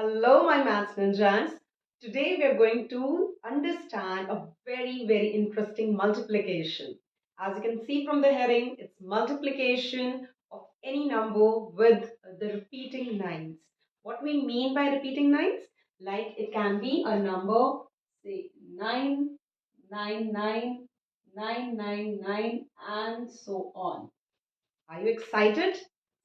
Hello, my maths ninjas. Today we are going to understand a very interesting multiplication. As you can see from the heading, it's multiplication of any number with the repeating nines. What we mean by repeating nines? Like it can be a number, say 9, 9, 9, 9, 9, 9, and so on. Are you excited?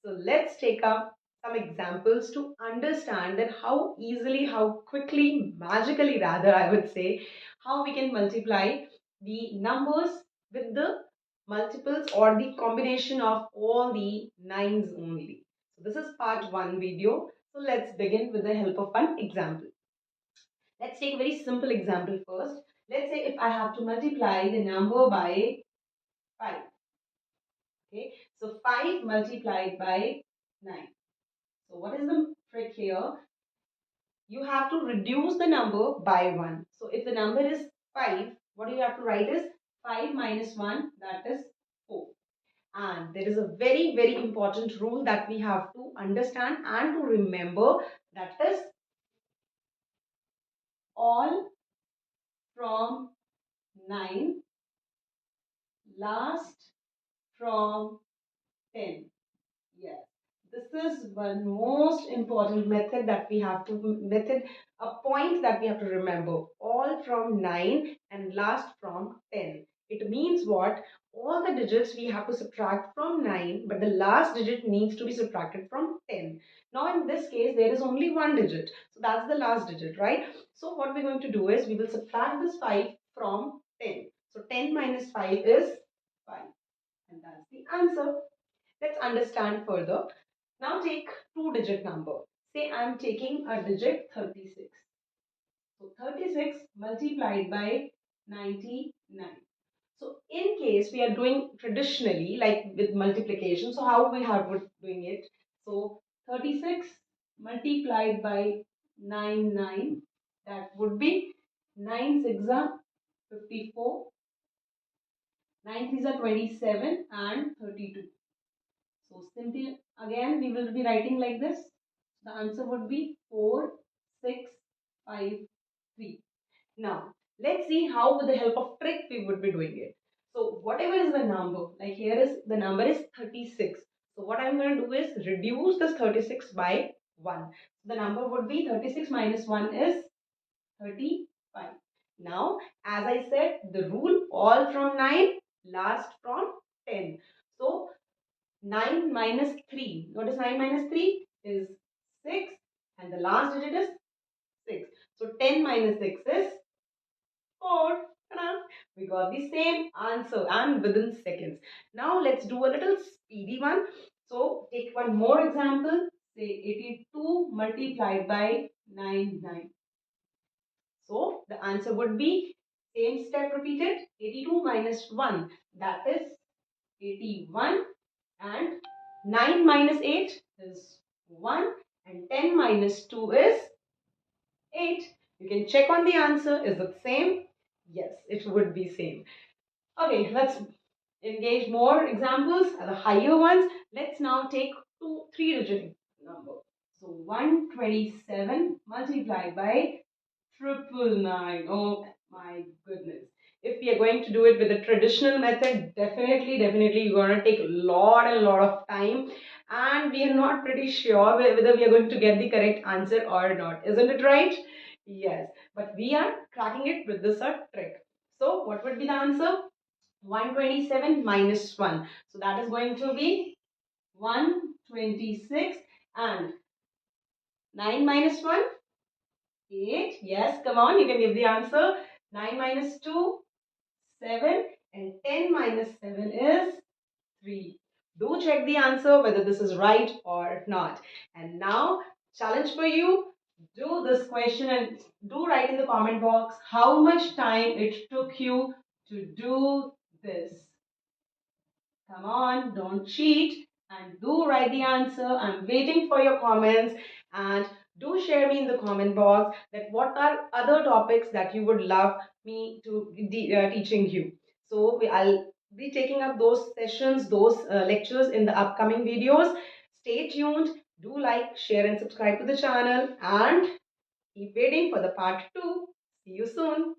So let's take up some examples to understand that how easily, how quickly, magically rather, I would say, how we can multiply the numbers with the multiples or the combination of all the nines only. So this is part one video. So let's begin with the help of one example. Let's take a very simple example first. Let's say if I have to multiply the number by 5. Okay, so 5 multiplied by 9. So what is the trick here? You have to reduce the number by 1. So if the number is 5, what you have to write is 5 minus 1, that is 4. And there is a very important rule that we have to understand and to remember, that is all from 9 last from 10. Yes, this is one most important method that we have to a point that we have to remember. All from 9 and last from 10. It means what? All the digits we have to subtract from 9, but the last digit needs to be subtracted from 10. Now in this case, there is only one digit. So that's the last digit, right? So what we're going to do is we will subtract this 5 from 10. So 10 minus 5 is 5. And that's the answer. Let's understand further. Now take two-digit number. Say I'm taking a digit 36. So 36 multiplied by 99. So in case we are doing traditionally like with multiplication, so how we have doing it? So 36 multiplied by 99, that would be 9 6 are 54, 9 3 are 27 and 32. So simply again we will be writing like this. The answer would be 4, 6, 5, 3. Now let's see how with the help of trick we would be doing it. So whatever is the number, like here is the number is 36. So what I'm going to do is reduce this 36 by 1. The number would be 36 minus 1 is 35. Now as I said, the rule all from 9 last from 10. So 9 minus 3. What is 9 minus 3? Is 6. And the last digit is 6. So 10 minus 6 is 4. Ta-da! We got the same answer and within seconds. Now let's do a little speedy one. So take one more example. Say 82 multiplied by 99. So the answer would be same step repeated. 82 minus 1. That is 81. And 9 minus 8 is 1 and 10 minus 2 is 8. You can check on the answer. Is it same? Yes, it would be same. Okay, let's engage more examples, the higher ones. Let's now take three-digit number. So 127 multiplied by 999. Oh my goodness. If we are going to do it with the traditional method, definitely you're going to take a lot of time, and we are not pretty sure whether we are going to get the correct answer or not. Isn't it right? Yes, but we are cracking it with this trick. So what would be the answer? 127 minus 1. So that is going to be 126, and 9 minus 1? 8. Yes, come on, you can give the answer. 9 minus 2, 7. And 10 minus 7 is 3. Do check the answer whether this is right or not. And now, challenge for you. Do this question and do write in the comment box how much time it took you to do this. Come on, don't cheat and do write the answer. I'm waiting for your comments, and do share me in the comment box that what are other topics that you would love me to teaching you. So I'll be taking up those sessions, those lectures in the upcoming videos. Stay tuned. Do like, share, and subscribe to the channel and keep waiting for the part 2. See you soon.